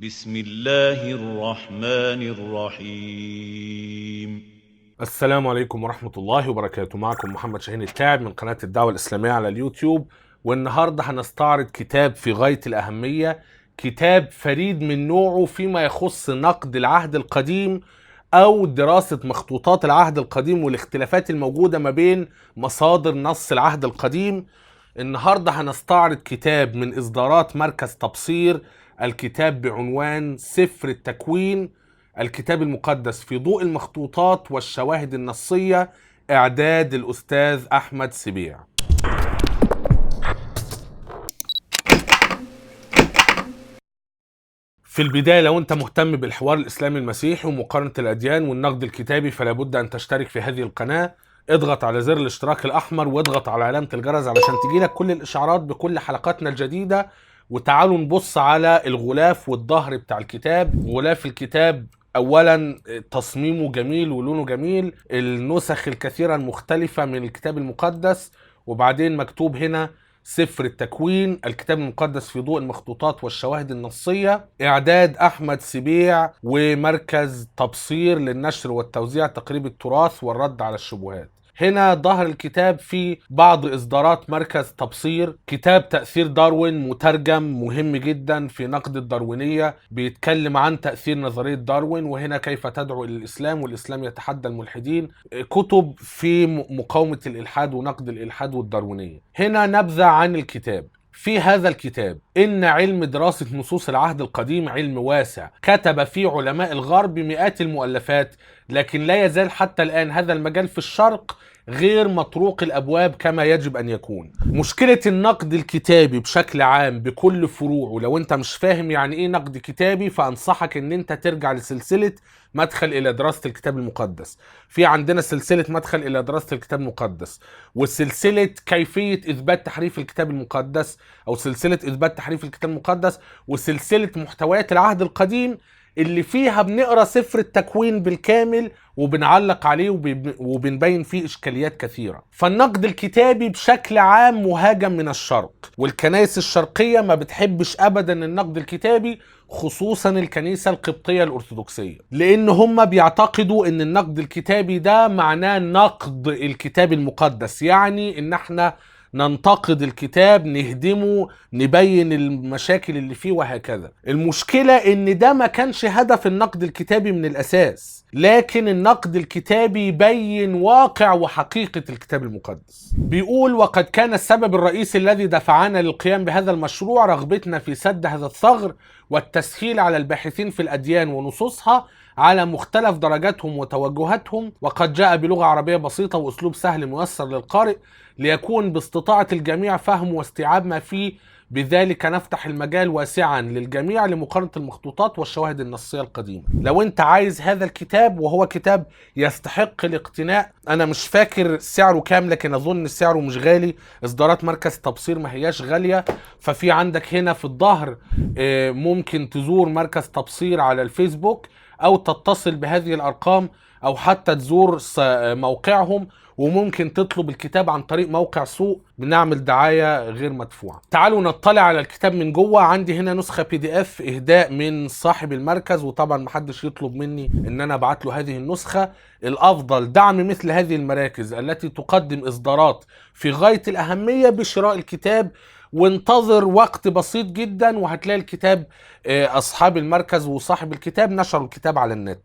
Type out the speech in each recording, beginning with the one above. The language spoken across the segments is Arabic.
بسم الله الرحمن الرحيم. السلام عليكم ورحمة الله وبركاته. معكم محمد شاهين التاعب من قناة الدعوة الإسلامية على اليوتيوب. والنهاردة هنستعرض كتاب في غاية الأهمية، كتاب فريد من نوعه فيما يخص نقد العهد القديم أو دراسة مخطوطات العهد القديم والاختلافات الموجودة ما بين مصادر نص العهد القديم. النهاردة هنستعرض كتاب من إصدارات مركز تبصير، الكتاب بعنوان سفر التكوين، الكتاب المقدس في ضوء المخطوطات والشواهد النصية، إعداد الأستاذ أحمد سبيع. في البداية، لو أنت مهتم بالحوار الإسلامي المسيحي ومقارنة الأديان والنقد الكتابي فلا بد أن تشترك في هذه القناة. اضغط على زر الاشتراك الأحمر واضغط على علامة الجرس علشان تجيلك كل الإشعارات بكل حلقاتنا الجديدة. وتعالوا نبص على الغلاف والظهر بتاع الكتاب. غلاف الكتاب اولا تصميمه جميل ولونه جميل، النسخ الكثيرة المختلفة من الكتاب المقدس، وبعدين مكتوب هنا سفر التكوين، الكتاب المقدس في ضوء المخطوطات والشواهد النصية، إعداد أحمد سبيع ومركز تبصير للنشر والتوزيع، تقريب التراث والرد على الشبهات. هنا ظهر الكتاب في بعض إصدارات مركز تبصير، كتاب تأثير داروين مترجم مهم جدا في نقد الداروينية، بيتكلم عن تأثير نظرية داروين وهنا كيف تدعو إلى الإسلام والإسلام يتحدى الملحدين، كتب في مقاومة الإلحاد ونقد الإلحاد والداروينية. هنا نبذة عن الكتاب. في هذا الكتاب إن علم دراسة نصوص العهد القديم علم واسع، كتب فيه علماء الغرب مئات المؤلفات، لكن لا يزال حتى الآن هذا المجال في الشرق غير مطروق الأبواب كما يجب أن يكون. مشكلة النقد الكتابي بشكل عام بكل فروعه، لو أنت مش فاهم يعني إيه نقد كتابي فأنصحك أن أنت ترجع لسلسلة مدخل إلى دراسة الكتاب المقدس. في عندنا سلسلة مدخل إلى دراسة الكتاب المقدس، وسلسلة كيفية إثبات تحريف الكتاب المقدس، أو سلسلة إثبات تحريف الكتاب المقدس، وسلسلة محتويات العهد القديم اللي فيها بنقرأ سفر التكوين بالكامل وبنعلق عليه وبنبين فيه إشكاليات كثيرة. فالنقد الكتابي بشكل عام مهاجم من الشرق، والكنائس الشرقية ما بتحبش أبدا النقد الكتابي، خصوصا الكنيسة القبطية الأرثوذكسية، لأن هم بيعتقدوا أن النقد الكتابي ده معناه نقد الكتاب المقدس، يعني أن احنا ننتقد الكتاب، نهدمه، نبين المشاكل اللي فيه وهكذا. المشكلة ان ده ما كانش هدف النقد الكتابي من الاساس، لكن النقد الكتابي يبين واقع وحقيقة الكتاب المقدس. بيقول: وقد كان السبب الرئيسي الذي دفعنا للقيام بهذا المشروع رغبتنا في سد هذا الثغر والتسهيل على الباحثين في الأديان ونصوصها على مختلف درجاتهم وتوجهاتهم، وقد جاء بلغة عربية بسيطة وأسلوب سهل ميسر للقارئ ليكون باستطاعة الجميع فهم واستيعاب ما فيه. بذلك نفتح المجال واسعا للجميع لمقارنة المخطوطات والشواهد النصية القديمة. لو انت عايز هذا الكتاب، وهو كتاب يستحق الاقتناء، انا مش فاكر سعره كام لكن اظن سعره مش غالي، اصدارات مركز تبصير ما هياش غالية. ففي عندك هنا في الظهر ممكن تزور مركز تبصير على الفيسبوك او تتصل بهذه الارقام، او حتى تزور موقعهم، وممكن تطلب الكتاب عن طريق موقع سوق، بنعمل دعاية غير مدفوعة. تعالوا نطلع على الكتاب من جوه. عندي هنا نسخة PDF اهداء من صاحب المركز، وطبعا محدش يطلب مني ان انا ابعت له هذه النسخة. الافضل دعم مثل هذه المراكز التي تقدم اصدارات في غاية الاهمية بشراء الكتاب، وانتظر وقت بسيط جدا وهتلاقي الكتاب اصحاب المركز وصاحب الكتاب نشروا الكتاب على النت.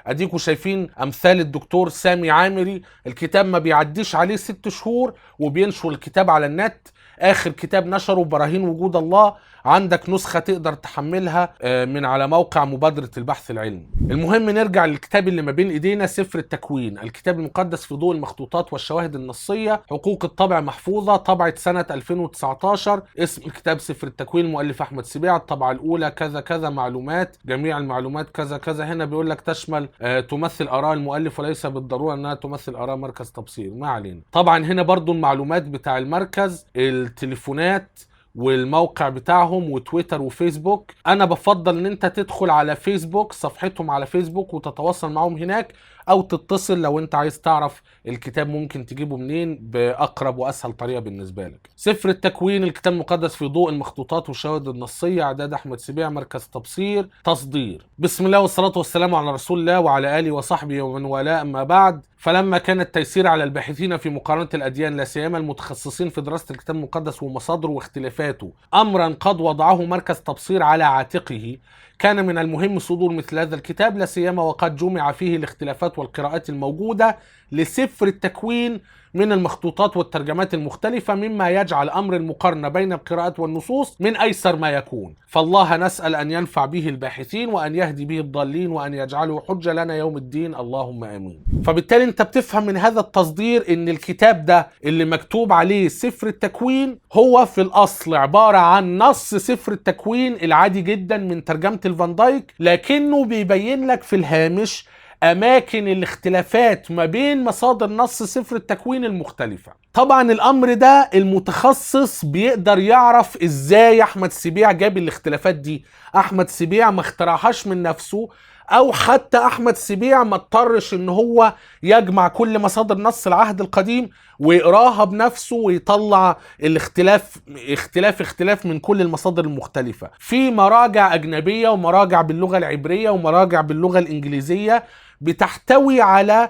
اديكوا شايفين امثال الدكتور سامي عامري، الكتاب ما بيعديش عليه 6 شهور وبينشر الكتاب على النت. اخر كتاب نشره براهين وجود الله، عندك نسخة تقدر تحملها من على موقع مبادرة البحث العلمي. المهم نرجع للكتاب اللي ما بين ايدينا، سفر التكوين، الكتاب المقدس في ضوء المخطوطات والشواهد النصية، حقوق الطبع محفوظة، طبعة سنة 2019، اسم الكتاب سفر التكوين، مؤلف احمد سبيع، الطبعة الاولى كذا كذا، معلومات، جميع المعلومات كذا كذا. هنا بيقول لك تشمل تمثل اراء المؤلف وليس بالضرورة انها تمثل اراء مركز تبصير، ما علينا. طبعا هنا برضو المعلومات بتاع المركز، التليفونات والموقع بتاعهم وتويتر وفيسبوك. انا بفضل ان انت تدخل على فيسبوك، صفحتهم على فيسبوك، وتتواصل معهم هناك، او تتصل لو انت عايز تعرف الكتاب ممكن تجيبه منين باقرب واسهل طريقه بالنسبه لك. سفر التكوين، الكتاب المقدس في ضوء المخطوطات والشواهد النصيه، اعداد احمد سبيع، مركز تبصير، تصدير. بسم الله والصلاه والسلام على رسول الله وعلى اله وصحبه ومن والاه، اما بعد. فلما كان التيسير على الباحثين في مقارنه الاديان، لا سيما المتخصصين في دراسه الكتاب المقدس ومصادره واختلافاته، امرا قد وضعه مركز تبصير على عاتقه، كان من المهم صدور مثل هذا الكتاب، لا سيما وقد جمع فيه الاختلافات والقراءات الموجودة لسفر التكوين من المخطوطات والترجمات المختلفة، مما يجعل أمر المقارنة بين القراءات والنصوص من أيسر ما يكون. فالله نسأل أن ينفع به الباحثين، وأن يهدي به الضالين، وأن يجعله حجة لنا يوم الدين، اللهم آمين. فبالتالي أنت بتفهم من هذا التصدير أن الكتاب ده اللي مكتوب عليه سفر التكوين هو في الأصل عبارة عن نص سفر التكوين العادي جدا من ترجمة الفان دايك، لكنه بيبين لك في الهامش أماكن الاختلافات ما بين مصادر نص سفر التكوين المختلفة. طبعا الأمر ده المتخصص بيقدر يعرف إزاي أحمد سبيع جاب الاختلافات دي. أحمد سبيع ما اخترعهاش من نفسه، أو حتى أحمد سبيع ما اضطرش إن هو يجمع كل مصادر نص العهد القديم ويقراها بنفسه ويطلع اختلاف من كل المصادر المختلفة. في مراجع أجنبية ومراجع باللغة العبرية ومراجع باللغة الإنجليزية بتحتوي على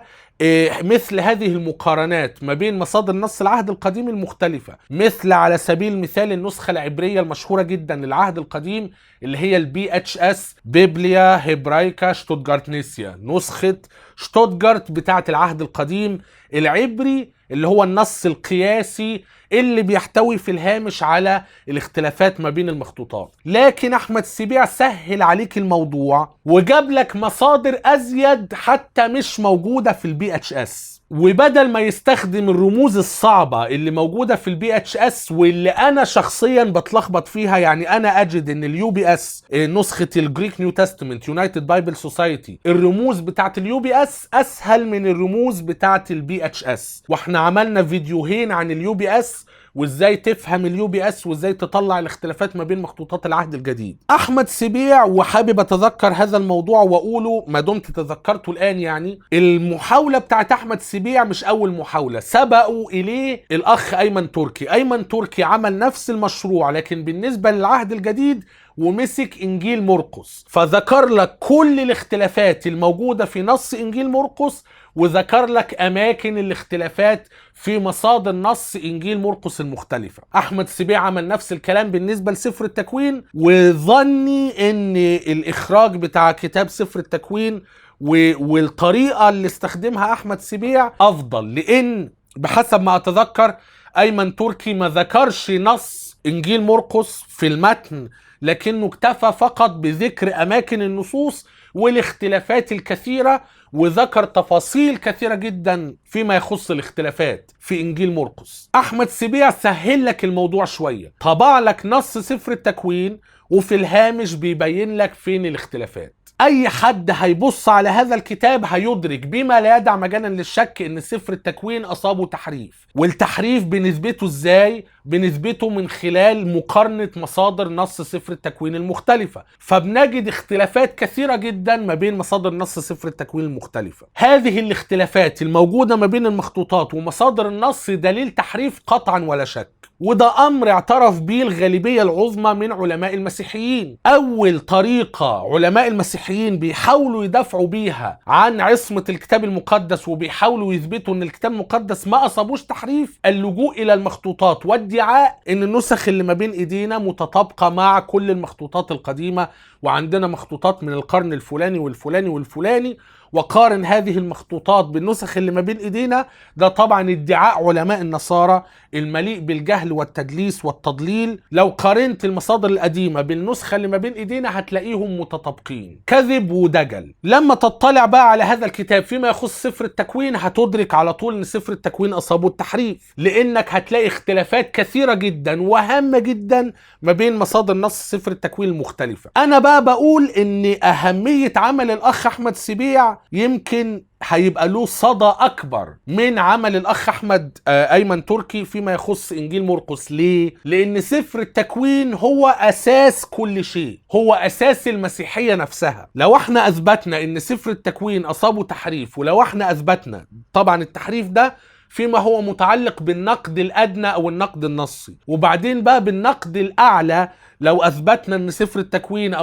مثل هذه المقارنات ما بين مصادر نص العهد القديم المختلفة، مثل على سبيل المثال النسخة العبرية المشهورة جدا للعهد القديم اللي هي الBHS، بيبليا هيبرايكا شتوتجارتنيسيا، نسخة شتوتجارت بتاعة العهد القديم العبري، اللي هو النص القياسي اللي بيحتوي في الهامش على الاختلافات ما بين المخطوطات. لكن أحمد سبيع سهل عليك الموضوع وجاب لك مصادر أزيد حتى مش موجودة في الBHS، وبدل ما يستخدم الرموز الصعبة اللي موجودة في الBHS واللي أنا شخصيا بتلخبط فيها. يعني أنا أجد إن الUBS نسخة الجريك نيو تستمنت يونايتد بايبل سوسايتي، الرموز بتاعت الUBS أسهل من الرموز بتاعت الBHS، واحنا عملنا فيديوهين عن الUBS وازاي تفهم الUBS وازاي تطلع الاختلافات ما بين مخطوطات العهد الجديد. احمد سبيع، وحابب اتذكر هذا الموضوع واقوله ما دمت تذكرته الان، يعني المحاولة بتاعت احمد سبيع مش اول محاولة، سبقوا اليه الاخ ايمن تركي. ايمن تركي عمل نفس المشروع لكن بالنسبة للعهد الجديد، ومسك انجيل مرقس فذكر لك كل الاختلافات الموجودة في نص انجيل مرقس، وذكر لك اماكن الاختلافات في مصادر نص انجيل مرقس المختلفة. احمد سبيع عمل نفس الكلام بالنسبة لسفر التكوين، وظني ان الاخراج بتاع كتاب سفر التكوين والطريقة اللي استخدمها احمد سبيع افضل، لان بحسب ما اتذكر ايمن تركي ما ذكرش نص انجيل مرقس في المتن، لكنه اكتفى فقط بذكر اماكن النصوص والاختلافات الكثيرة، وذكر تفاصيل كثيرة جدا فيما يخص الاختلافات في انجيل مرقس. احمد سبيع سهل لك الموضوع شوية، طبع لك نص سفر التكوين وفي الهامش بيبين لك فين الاختلافات. اي حد هيبص على هذا الكتاب هيدرك بما لا يدع مجالا للشك ان سفر التكوين اصابه تحريف. والتحريف بنثبته ازاي؟ بنثبته من خلال مقارنة مصادر نص سفر التكوين المختلفة، فبنجد اختلافات كثيرة جدا ما بين مصادر نص سفر التكوين المختلفة. هذه الاختلافات الموجودة ما بين المخطوطات ومصادر النص دليل تحريف قطعا ولا شك، وده امر اعترف به الغالبية العظمى من علماء المسيحيين. اول طريقة علماء المسيحيين بيحاولوا يدافعوا بيها عن عصمة الكتاب المقدس وبيحاولوا يثبتوا ان الكتاب المقدس ما اصابوش تحريف، اللجوء الى المخطوطات وادعاء ان النسخ اللي ما بين ايدينا متطابقة مع كل المخطوطات القديمة، وعندنا مخطوطات من القرن الفلاني والفلاني والفلاني، وقارن هذه المخطوطات بالنسخ اللي ما بين ايدينا. ده طبعا ادعاء علماء النصارى المليء بالجهل والتدليس والتضليل. لو قارنت المصادر القديمة بالنسخة اللي ما بين ايدينا هتلاقيهم متطابقين، كذب ودجل. لما تطلع بقى على هذا الكتاب فيما يخص سفر التكوين هتدرك على طول ان سفر التكوين اصابه التحريف، لانك هتلاقي اختلافات كثيرة جدا وهامة جدا ما بين مصادر نص سفر التكوين المختلفة. انا بقى بقى بقول ان اهمية عمل الاخ احمد سبيع يمكن هيبقى له صدى اكبر من عمل الاخ احمد ايمن تركي فيما يخص انجيل مرقس. ليه؟ لان سفر التكوين هو اساس كل شيء، هو اساس المسيحية نفسها. لو احنا اثبتنا ان سفر التكوين اصابه تحريف، ولو احنا اثبتنا طبعا التحريف ده فيما هو متعلق بالنقد الادنى او النقد النصي، وبعدين بقى بالنقد الاعلى لو اثبتنا ان سفر التكوين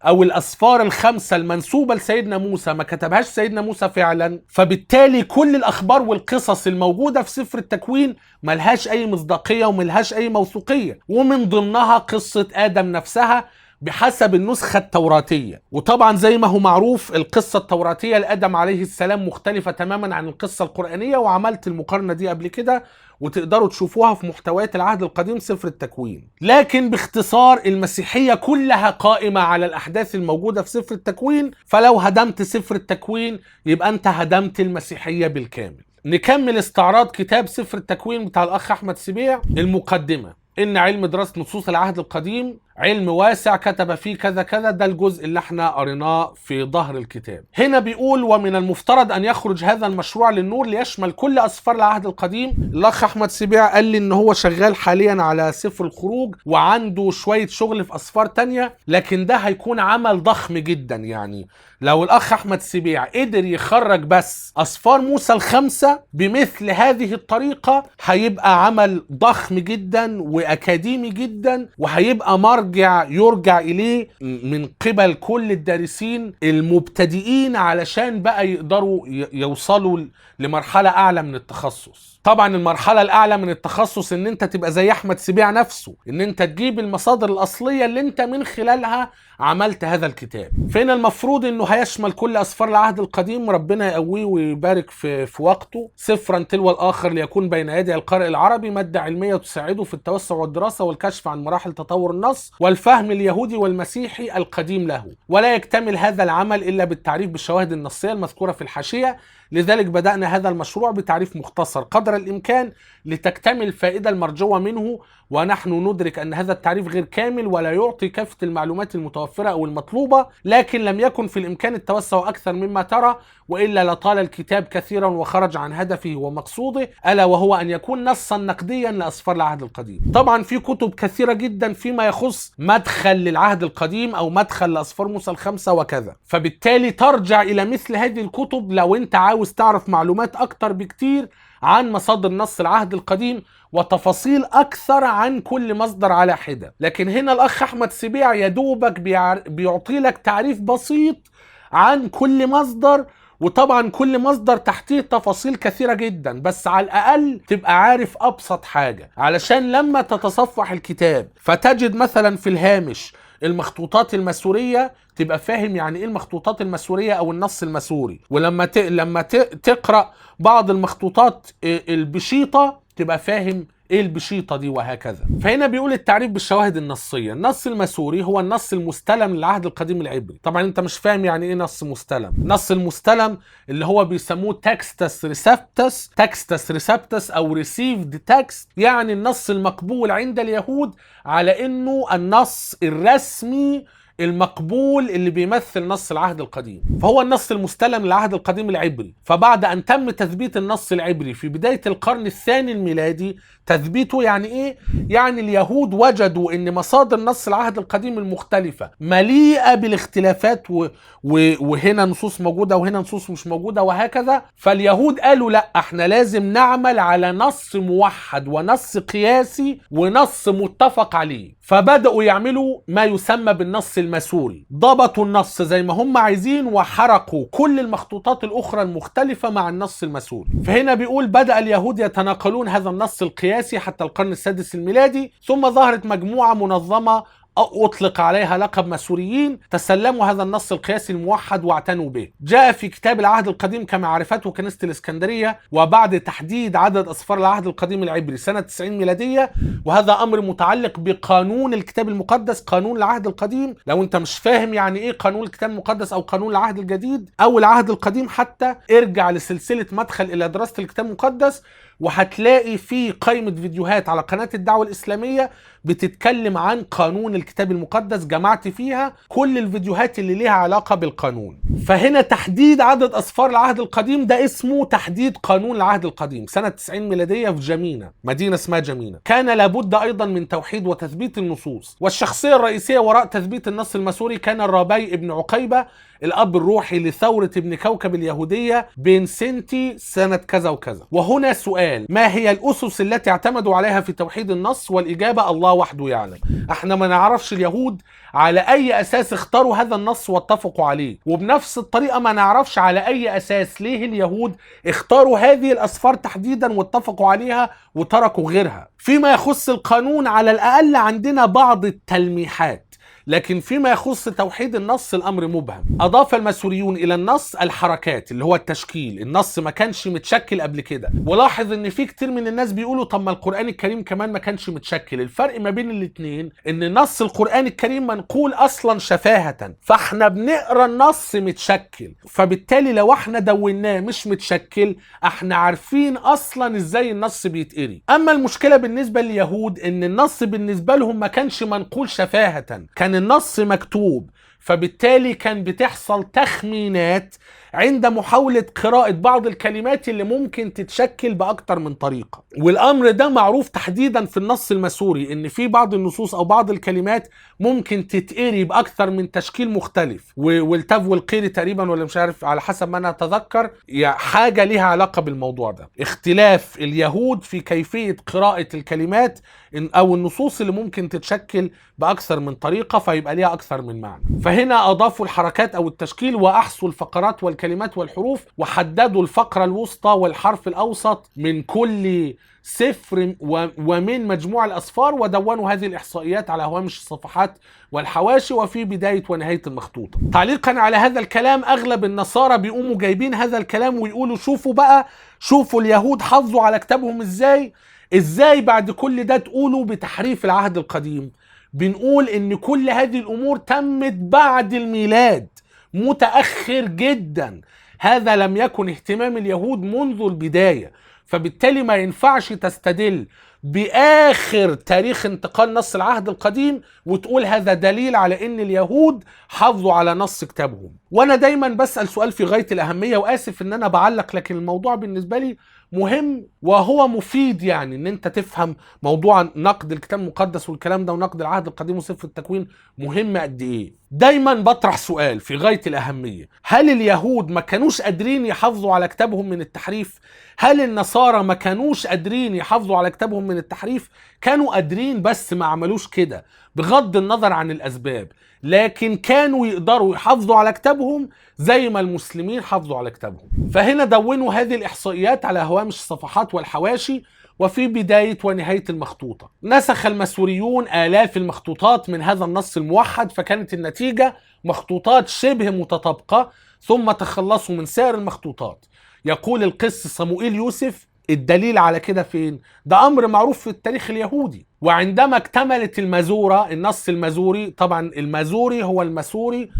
او الاسفار الخمسه المنسوبه لسيدنا موسى ما كتبهاش سيدنا موسى فعلا، فبالتالي كل الاخبار والقصص الموجوده في سفر التكوين ملهاش اي مصداقيه وملهاش اي موثوقيه، ومن ضمنها قصه ادم نفسها بحسب النسخة التوراتية. وطبعا زي ما هو معروف القصة التوراتية لآدم عليه السلام مختلفة تماما عن القصة القرآنية، وعملت المقارنة دي قبل كده وتقدروا تشوفوها في محتويات العهد القديم سفر التكوين. لكن باختصار المسيحية كلها قائمة على الأحداث الموجودة في سفر التكوين، فلو هدمت سفر التكوين يبقى أنت هدمت المسيحية بالكامل. نكمل استعراض كتاب سفر التكوين بتاع الأخ أحمد سبيع. المقدمة: إن علم دراسة نصوص العهد القديم علم واسع كتب فيه كذا كذا. ده الجزء اللي احنا قريناه في ظهر الكتاب. هنا بيقول: ومن المفترض أن يخرج هذا المشروع للنور ليشمل كل أسفار العهد القديم. الأخ أحمد سبيع قال لي إن هو شغال حاليا على سفر الخروج وعنده شوية شغل في أسفار تانية، لكن ده هيكون عمل ضخم جدا. يعني لو الأخ أحمد سبيع قدر يخرج بس أسفار موسى الخمسة بمثل هذه الطريقة هيبقى عمل ضخم جدا وأكاديمي جدا، وهيبقى مرجع يرجع إليه من قبل كل الدارسين المبتدئين علشان بقى يقدروا يوصلوا لمرحلة أعلى من التخصص. طبعا المرحلة الأعلى من التخصص إن أنت تبقى زي أحمد سبيع نفسه، إن أنت تجيب المصادر الأصلية اللي أنت من خلالها عملت هذا الكتاب. فين المفروض إنه هيشمل كل أسفار العهد القديم، ربنا يقويه ويبارك في وقته، سفرا تلو الآخر ليكون بين يدي القارئ العربي مادة علمية تساعده في التوسع والدراسة والكشف عن مراحل تطور النص والفهم اليهودي والمسيحي القديم له. ولا يكتمل هذا العمل إلا بالتعريف بالشواهد النصية المذكورة في الحاشية. لذلك بدأنا هذا المشروع بتعريف مختصر قدر الإمكان لتكتمل الفائدة المرجوة منه، ونحن ندرك أن هذا التعريف غير كامل ولا يعطي كافة المعلومات المتوفرة أو المطلوبة، لكن لم يكن في الإمكان التوسع أكثر مما ترى، وإلا لطال الكتاب كثيرا وخرج عن هدفه ومقصوده، ألا وهو أن يكون نصا نقديا لأسفار العهد القديم. طبعا في كتب كثيرة جدا فيما يخص مدخل للعهد القديم أو مدخل لأسفار موسى الخمسة وكذا، فبالتالي ترجع إلى مثل هذه الكتب لو أنت عاوز تعرف معلومات أكتر بكتير عن مصادر نص العهد القديم وتفاصيل أكثر عن كل مصدر على حدة. لكن هنا الأخ أحمد سبيع يدوبك بيعطي لك تعريف بسيط عن كل مصدر، وطبعا كل مصدر تحتيه تفاصيل كثيرة جدا، بس على الأقل تبقى عارف أبسط حاجة علشان لما تتصفح الكتاب فتجد مثلا في الهامش المخطوطات المسورية تبقى فاهم يعني ايه المخطوطات المسورية او النص المسوري، ولما تقرأ بعض المخطوطات البشيطة تبقى فاهم ايه البشيطة دي وهكذا. فهنا بيقول التعريف بالشواهد النصية: النص المسوري هو النص المستلم للعهد القديم العبري. طبعا انت مش فاهم يعني ايه نص مستلم. النص المستلم اللي هو بيسموه تكستس ريسبتس او ريسيفد تكست، يعني النص المقبول عند اليهود على انه النص الرسمي المقبول اللي بيمثل نص العهد القديم، فهو النص المستلم للعهد القديم العبري. فبعد أن تم تثبيت النص العبري في بداية القرن الثاني الميلادي، تثبيته يعني إيه؟ يعني اليهود وجدوا أن مصادر نص العهد القديم المختلفة مليئة بالاختلافات وهنا نصوص موجودة وهنا نصوص مش موجودة وهكذا. فاليهود قالوا لا، احنا لازم نعمل على نص موحد ونص قياسي ونص متفق عليه، فبدأوا يعملوا ما يسمى بالنص المسوري. ضبطوا النص زي ما هم عايزين وحرقوا كل المخطوطات الأخرى المختلفة مع النص المسوري. فهنا بيقول بدأ اليهود يتناقلون هذا النص القياسي حتى القرن السادس الميلادي، ثم ظهرت مجموعة منظمة أطلق عليها لقب مسوريين تسلموا هذا النص القياسي الموحد واعتنوا به. جاء في كتاب العهد القديم كما عرفته كنيسة الإسكندرية، وبعد تحديد عدد أسفار العهد القديم العبري سنة 90 ميلادية، وهذا أمر متعلق بقانون الكتاب المقدس، قانون العهد القديم. لو أنت مش فاهم يعني إيه قانون الكتاب المقدس أو قانون العهد الجديد أو العهد القديم حتى، ارجع لسلسلة مدخل إلى دراسة الكتاب المقدس وهتلاقي في قائمة فيديوهات على قناة الدعوة الإسلامية بتتكلم عن قانون الكتاب المقدس، جمعت فيها كل الفيديوهات اللي ليها علاقة بالقانون. فهنا تحديد عدد أسفار العهد القديم ده اسمه تحديد قانون العهد القديم سنة 90 ميلادية في جمينة، مدينة اسمها جمينة. كان لابد أيضا من توحيد وتثبيت النصوص، والشخصية الرئيسية وراء تثبيت النص المسوري كان الربيع ابن عقيبة، الأب الروحي لثورة ابن كوكب اليهودية بين سنتي سنة كذا وكذا. وهنا سؤال: ما هي الأسس التي اعتمدوا عليها في توحيد النص؟ والإجابة الله وحده يعلم. احنا ما نعرفش اليهود على أي أساس اختاروا هذا النص واتفقوا عليه، وبنفس الطريقة ما نعرفش على أي أساس ليه اليهود اختاروا هذه الأسفار تحديدا واتفقوا عليها وتركوا غيرها. فيما يخص القانون على الأقل عندنا بعض التلميحات، لكن فيما يخص توحيد النص الأمر مبهم. أضاف المسوريون إلى النص الحركات اللي هو التشكيل، النص ما كانش متشكل قبل كده. ولاحظ إن في كتير من الناس بيقولوا طب ما القرآن الكريم كمان ما كانش متشكل. الفرق ما بين الاتنين إن نص القرآن الكريم منقول أصلا شفاهة، فاحنا بنقرأ النص متشكل، فبالتالي لو احنا دوناه مش متشكل احنا عارفين أصلا إزاي النص بيتقري. أما المشكلة بالنسبة لليهود إن النص بالنسبة لهم ما كانش منقول شفاهة، كان النص مكتوب، فبالتالي كان بتحصل تخمينات عند محاولة قراءة بعض الكلمات اللي ممكن تتشكل بأكتر من طريقة. والأمر ده معروف تحديدا في النص المسوري، إن في بعض النصوص أو بعض الكلمات ممكن تتقري بأكتر من تشكيل مختلف. والتاف والقيري تقريبا، ولا مش عارف على حسب ما أنا أتذكر، حاجة ليها علاقة بالموضوع ده. اختلاف اليهود في كيفية قراءة الكلمات أو النصوص اللي ممكن تتشكل بأكثر من طريقة فيبقى ليها أكثر من معنى. فهنا أضافوا الحركات أو التشكيل وأحصوا الفقرات والكلمات والحروف، وحددوا الفقرة الوسطى والحرف الأوسط من كل سفر ومن مجموع الأسفار، ودونوا هذه الإحصائيات على هوامش الصفحات والحواشي وفي بداية ونهاية المخطوطة. تعليقا على هذا الكلام، أغلب النصارى بيقوموا جايبين هذا الكلام ويقولوا شوفوا بقى، شوفوا اليهود حافظوا على كتابهم إزاي بعد كل ده تقولوا بتحريف العهد القديم. بنقول إن كل هذه الأمور تمت بعد الميلاد، متأخر جدا. هذا لم يكن اهتمام اليهود منذ البداية، فبالتالي ما ينفعش تستدل بآخر تاريخ انتقال نص العهد القديم وتقول هذا دليل على ان اليهود حافظوا على نص كتابهم. وانا دايما بسأل سؤال في غاية الأهمية، وآسف ان انا بعلق، لكن الموضوع بالنسبة لي مهم وهو مفيد، يعني ان انت تفهم موضوع نقد الكتاب المقدس والكلام ده ونقد العهد القديم وسفر التكوين مهم قد ايه. دايما بطرح سؤال في غاية الأهمية: هل اليهود ما كانوش قادرين يحافظوا على كتابهم من التحريف؟ هل النصارى ما كانوش قادرين يحافظوا على كتابهم من التحريف؟ كانوا قادرين بس ما عملوش كده بغض النظر عن الأسباب، لكن كانوا يقدروا يحافظوا على كتابهم زي ما المسلمين حافظوا على كتابهم. فهنا دونوا هذه الإحصائيات على هوامش الصفحات والحواشي وفي بداية ونهاية المخطوطة. نسخ المسوريون آلاف المخطوطات من هذا النص الموحد، فكانت النتيجة مخطوطات شبه متطابقة، ثم تخلصوا من سائر المخطوطات. يقول القس صموئيل يوسف: الدليل على كده فين؟ ده أمر معروف في التاريخ اليهودي. وعندما اكتملت المزورة، النص المزوري، طبعا المزوري هو المسوري،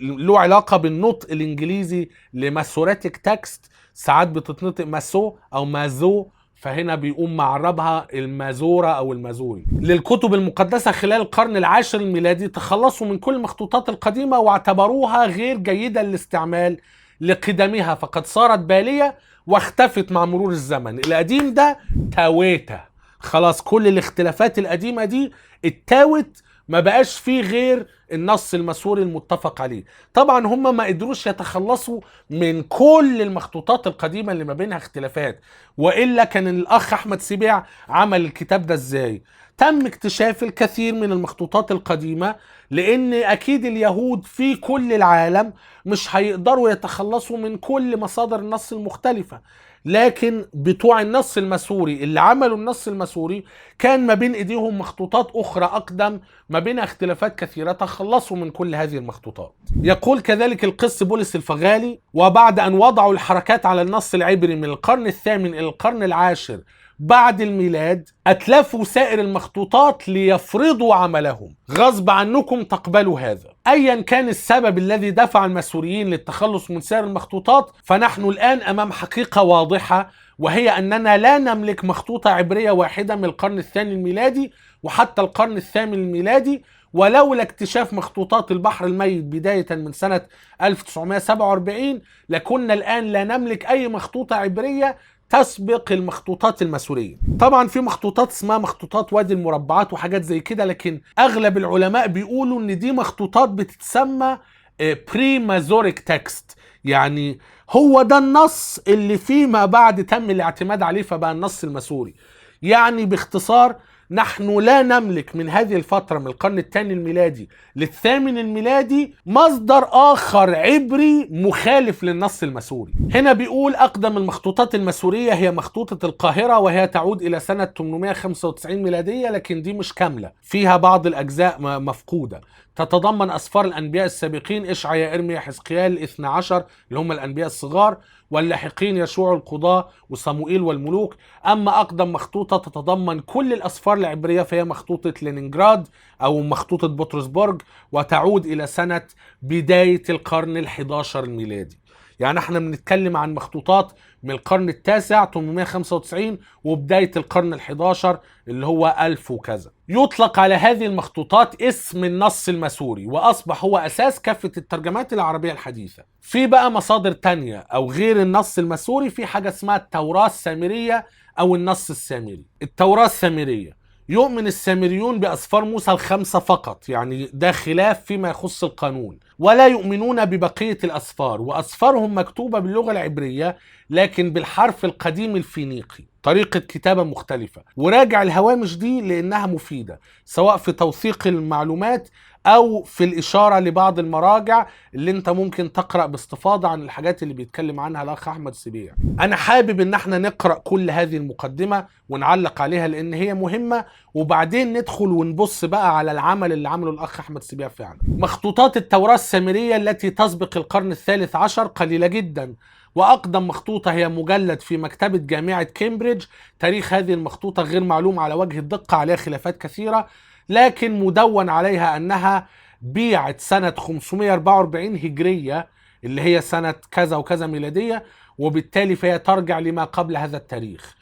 له علاقة بالنطق الإنجليزي لماسوراتيك تكست، ساعات بتتنطق ماسو أو مازو، فهنا بيقوم معربها المازورة أو المازوري. للكتب المقدسة خلال القرن العاشر الميلادي تخلصوا من كل المخطوطات القديمة واعتبروها غير جيدة للاستعمال لقدمها، فقد صارت بالية واختفت مع مرور الزمن. القديم ده تاويته خلاص، كل الاختلافات القديمة دي اتاوت، ما بقاش فيه غير النص المسوري المتفق عليه. طبعا هم ما قدروش يتخلصوا من كل المخطوطات القديمة اللي ما بينها اختلافات، وإلا كان الأخ أحمد سبيع عمل الكتاب ده ازاي؟ تم اكتشاف الكثير من المخطوطات القديمة، لأن أكيد اليهود في كل العالم مش هيقدروا يتخلصوا من كل مصادر النص المختلفة، لكن بتوع النص المسوري اللي عملوا النص المسوري كان ما بين ايديهم مخطوطات اخرى اقدم ما بينها اختلافات كثيرة، تخلصوا من كل هذه المخطوطات. يقول كذلك القس بولس الفغالي: وبعد ان وضعوا الحركات على النص العبري من القرن الثامن الى القرن العاشر بعد الميلاد، أتلفوا سائر المخطوطات ليفرضوا عملهم. غصب عنكم تقبلوا هذا. أيا كان السبب الذي دفع المسوريين للتخلص من سائر المخطوطات، فنحن الآن أمام حقيقة واضحة، وهي أننا لا نملك مخطوطة عبرية واحدة من القرن الثاني الميلادي وحتى القرن الثامن الميلادي، ولولا اكتشاف مخطوطات البحر الميت بداية من سنة 1947 لكنا الآن لا نملك أي مخطوطة عبرية تسبق المخطوطات الماسورية. طبعا في مخطوطات اسمها مخطوطات وادي المربعات وحاجات زي كده، لكن أغلب العلماء بيقولوا إن دي مخطوطات بتتسمى بري مازوريك تكست، يعني هو ده النص اللي فيما بعد تم الاعتماد عليه فبقى النص الماسوري. يعني باختصار نحن لا نملك من هذه الفترة من القرن الثاني الميلادي للثامن الميلادي مصدر آخر عبري مخالف للنص الماسوري. هنا بيقول أقدم المخطوطات الماسورية هي مخطوطة القاهرة، وهي تعود إلى سنة 895 ميلادية، لكن دي مش كاملة، فيها بعض الأجزاء مفقودة. تتضمن أسفار الأنبياء السابقين إشعياء، إرميا، حزقيال 12 اللي هم الأنبياء الصغار، واللاحقين يشوع القضاة وصموئيل والملوك. أما أقدم مخطوطة تتضمن كل الأسفار العبرية فهي مخطوطة لينينجراد أو مخطوطة بطرسبرج، وتعود إلى سنة بداية القرن ال11 الميلادي. يعني احنا بنتكلم عن مخطوطات من القرن التاسع 895 وبداية القرن ال11 اللي هو 1000 وكذا. يطلق على هذه المخطوطات اسم النص الماسوري، وأصبح هو أساس كافة الترجمات العربية الحديثة. في بقى مصادر تانية أو غير النص الماسوري، في حاجة اسمها التوراة السامرية أو النص السامري. التوراة السامرية يؤمن السامريون بأسفار موسى الخمسة فقط، يعني ده خلاف فيما يخص القانون، ولا يؤمنون ببقية الأسفار، وأسفارهم مكتوبة باللغة العبرية لكن بالحرف القديم الفينيقي، طريقة كتابة مختلفة. وراجع الهوامش دي لأنها مفيدة سواء في توثيق المعلومات أو في الإشارة لبعض المراجع اللي انت ممكن تقرأ باستفاضة عن الحاجات اللي بيتكلم عنها الأخ أحمد سبيع. أنا حابب إن احنا نقرأ كل هذه المقدمة ونعلق عليها لأن هي مهمة، وبعدين ندخل ونبص بقى على العمل اللي عمله الأخ أحمد سبيع فعلا. مخطوطات التوراة السامرية التي تسبق القرن الثالث عشر قليلة جدا، وأقدم مخطوطة هي مجلد في مكتبة جامعة كامبريدج. تاريخ هذه المخطوطة غير معلوم على وجه الدقة، عليها خلافات كثيرة، لكن مدون عليها أنها بيعت سنة 544 هجرية اللي هي سنة كذا وكذا ميلادية، وبالتالي فهي ترجع لما قبل هذا التاريخ.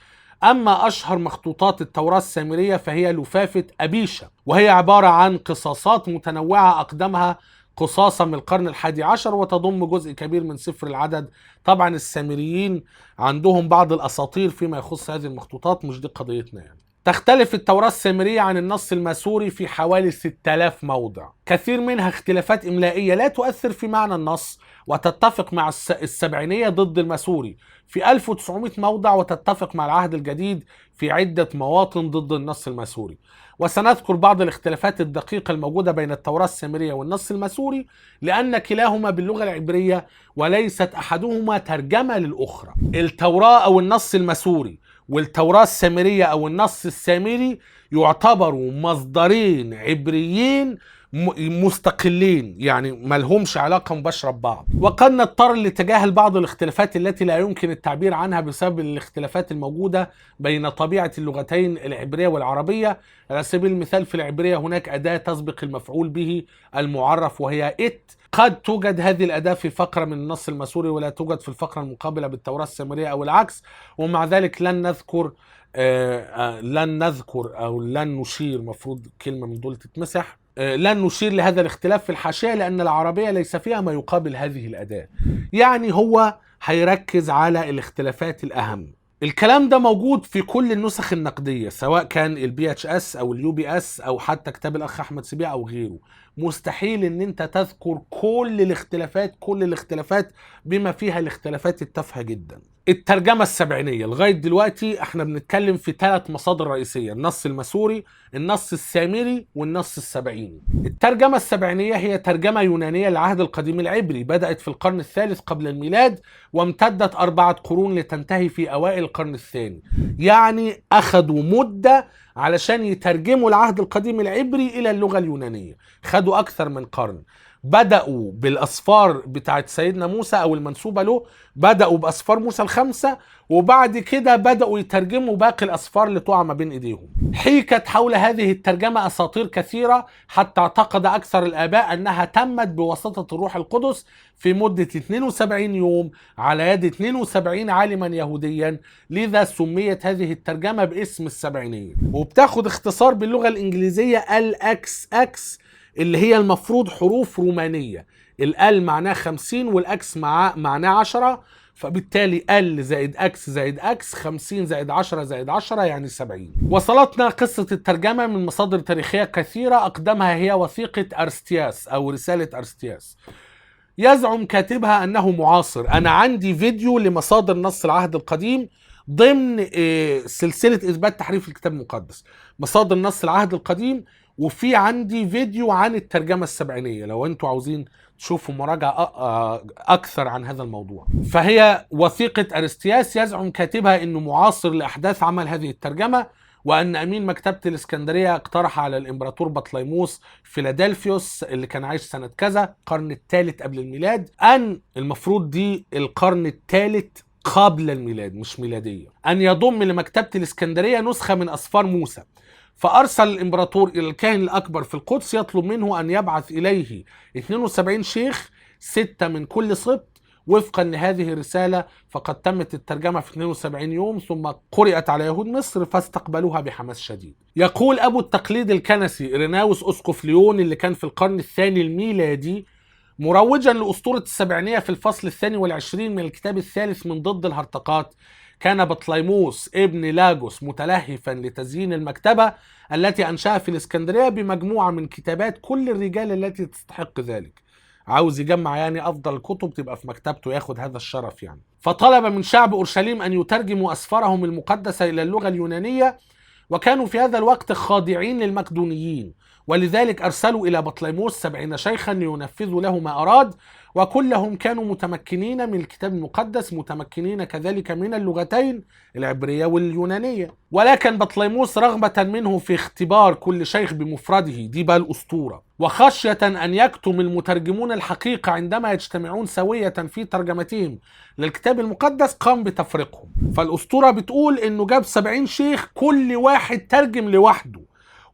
أما أشهر مخطوطات التوراة السامرية فهي لفافة أبيشة، وهي عبارة عن قصاصات متنوعة أقدمها قصاصة من القرن الحادي عشر، وتضم جزء كبير من سفر العدد. طبعا السامريين عندهم بعض الأساطير فيما يخص هذه المخطوطات، مش دي قضيتنا يعني. تختلف التوراة السامرية عن النص الماسوري في حوالي 6000 موضع، كثير منها اختلافات إملائية لا تؤثر في معنى النص، وتتفق مع السبعينية ضد الماسوري في 1900 موضع، وتتفق مع العهد الجديد في عدة مواطن ضد النص الماسوري. وسنذكر بعض الاختلافات الدقيقة الموجودة بين التوراة السامرية والنص الماسوري لأن كلاهما باللغة العبرية وليست أحدهما ترجمة للأخرى. التوراة أو النص الماسوري والتوراة السامرية أو النص السامري يعتبروا مصدرين عبريين مستقلين، يعني ملهمش علاقة مباشرة ببعض. وقد نضطر لتجاهل بعض الاختلافات التي لا يمكن التعبير عنها بسبب الاختلافات الموجودة بين طبيعة اللغتين العبرية والعربية. على سبيل المثال في العبرية هناك أداة تسبق المفعول به المعرف وهي إت، قد توجد هذه الأداة في فقرة من النص الماسوري ولا توجد في الفقرة المقابلة بالتوراة السامرية أو العكس. ومع ذلك لن نذكر أو لن نشير، مفروض كلمة من دول تتمسح، لن نشير لهذا الاختلاف في الحاشية لأن العربية ليس فيها ما يقابل هذه الأداة. يعني هو هيركز على الاختلافات الأهم. الكلام ده موجود في كل النسخ النقدية سواء كان الBHS أو الUBS أو حتى كتاب الأخ أحمد سبيع أو غيره. مستحيل ان انت تذكر كل الاختلافات بما فيها الاختلافات التافهة جدا. الترجمة السبعينية لغاية دلوقتي احنا بنتكلم في 3 مصادر رئيسية: النص الماسوري، النص السامري، والنص السبعيني. الترجمة السبعينية هي ترجمة يونانية للعهد القديم العبري، بدأت في القرن الثالث قبل الميلاد وامتدت 4 قرون لتنتهي في أوائل القرن الثاني. يعني أخذوا مدة علشان يترجموا العهد القديم العبري إلى اللغة اليونانية، خدوا أكثر من قرن. بدأوا بالأسفار بتاعت سيدنا موسى أو المنسوبة له، بدأوا بأسفار موسى الخمسة، وبعد كده بدأوا يترجموا باقي الأسفار اللي تقع ما بين إيديهم. حيكت حول هذه الترجمة أساطير كثيرة، حتى اعتقد أكثر الآباء أنها تمت بواسطة الروح القدس في مدة 72 يوم على يد 72 عالما يهوديا، لذا سميت هذه الترجمة باسم السبعينية. وبتاخد اختصار باللغة الإنجليزية LXX، اللي هي المفروض حروف رومانية. ال معناه 50 والأكس معناه 10، فبالتالي ال زائد اكس زائد اكس 50 زائد 10 زائد 10 يعني 70. وصلتنا قصة الترجمة من مصادر تاريخية كثيرة، أقدمها هي وثيقة أرستياس أو رسالة أرستياس. يزعم كاتبها أنه معاصر. أنا عندي فيديو لمصادر نص العهد القديم ضمن سلسلة إثبات تحريف الكتاب المقدس، مصادر نص العهد القديم، وفي عندي فيديو عن الترجمة السبعينية لو انتوا عاوزين تشوفوا مراجعة أكثر عن هذا الموضوع. فهي وثيقة أرستياس يزعم كاتبها أنه معاصر لأحداث عمل هذه الترجمة، وأن أمين مكتبة الإسكندرية اقترح على الإمبراطور بطليموس فيلادلفيوس اللي كان عايش سنة كذا القرن الثالث قبل الميلاد، أن المفروض دي القرن الثالث قبل الميلاد مش ميلادية، أن يضم لمكتبة الإسكندرية نسخة من أسفار موسى. فأرسل الإمبراطور إلى الكاهن الأكبر في القدس يطلب منه أن يبعث إليه 72 شيخ 6 من كل سبط وفقا لهذه الرسالة. فقد تمت الترجمة في 72 يوم، ثم قرأت على يهود مصر فاستقبلوها بحماس شديد. يقول أبو التقليد الكنسي إريناوس أسقف ليون اللي كان في القرن الثاني الميلادي مروجا لأسطورة السبعينية في الفصل 22 من الكتاب الثالث من ضد الهرطقات: كان بطليموس ابن لاجوس متلهفا لتزيين المكتبة التي أنشأها في الإسكندرية بمجموعة من كتابات كل الرجال التي تستحق ذلك. عاوز يجمع يعني أفضل الكتب تبقى في مكتبته، ياخد هذا الشرف يعني. فطلب من شعب أورشليم أن يترجموا أسفارهم المقدسة إلى اللغة اليونانية، وكانوا في هذا الوقت خاضعين للمقدونيين، ولذلك أرسلوا إلى بطليموس 70 شيخا لينفذوا له ما أراد، وكلهم كانوا متمكنين من الكتاب المقدس، متمكنين كذلك من اللغتين العبرية واليونانية. ولكن بطليموس رغبة منه في اختبار كل شيخ بمفرده، دي بقى الأسطورة، وخشية أن يكتم المترجمون الحقيقة عندما يجتمعون سوية في ترجمتهم للكتاب المقدس، قام بتفريقهم. فالأسطورة بتقول إنه جاب 70 شيخ كل واحد ترجم لوحده،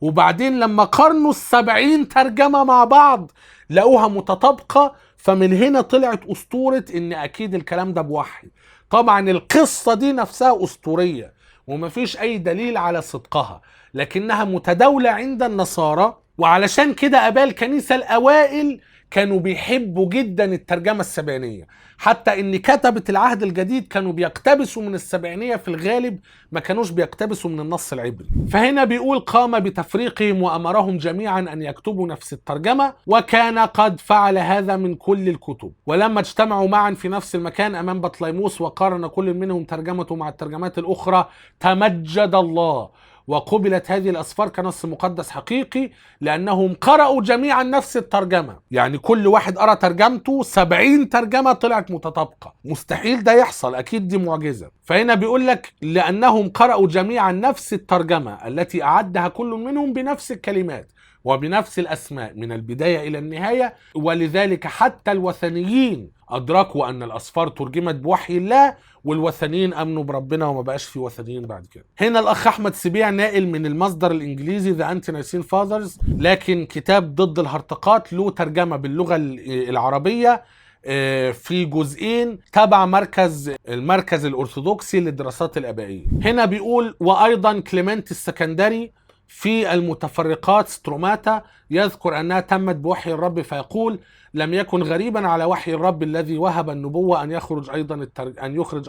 وبعدين لما قارنوا 70 ترجمة مع بعض لقوها متطابقة، فمن هنا طلعت أسطورة إن أكيد الكلام ده بوحي. طبعا القصة دي نفسها أسطورية ومفيش أي دليل على صدقها، لكنها متداولة عند النصارى، وعلشان كده آباء الكنيسة الأوائل كانوا بيحبوا جدا الترجمة السبعينية، حتى ان كتبة العهد الجديد كانوا بيقتبسوا من السبعينية في الغالب، ما كانوش بيقتبسوا من النص العبري. فهنا بيقول قام بتفريقهم وأمرهم جميعا أن يكتبوا نفس الترجمة، وكان قد فعل هذا من كل الكتب. ولما اجتمعوا معا في نفس المكان أمام بطليموس وقارن كل منهم ترجمته مع الترجمات الأخرى، تمجد الله، وقبلت هذه الأسفار كنص مقدس حقيقي، لأنهم قرأوا جميعا نفس الترجمة. يعني كل واحد قرأ ترجمته، 70 ترجمة طلعت متطابقة. مستحيل ده يحصل، أكيد دي معجزة. فهنا بيقول لك لأنهم قرأوا جميعا نفس الترجمة التي أعدها كل منهم بنفس الكلمات وبنفس الأسماء من البداية إلى النهاية، ولذلك حتى الوثنيين أدركوا أن الأسفار ترجمت بوحي الله، والوثنيين امنوا بربنا وما بقاش في وثنيين بعد كده. هنا الاخ احمد سبيع ناقل من المصدر الانجليزي The Ante-Nicene Fathers، لكن كتاب ضد الهرطقات له ترجمه باللغه العربيه في جزئين تبع المركز الارثوذكسي للدراسات الابائيه. هنا بيقول وايضا كليمنت السكندري في المتفرقات ستروماتا يذكر انها تمت بوحي الرب، فيقول لم يكن غريبا على وحي الرب الذي وهب النبوة أن يخرج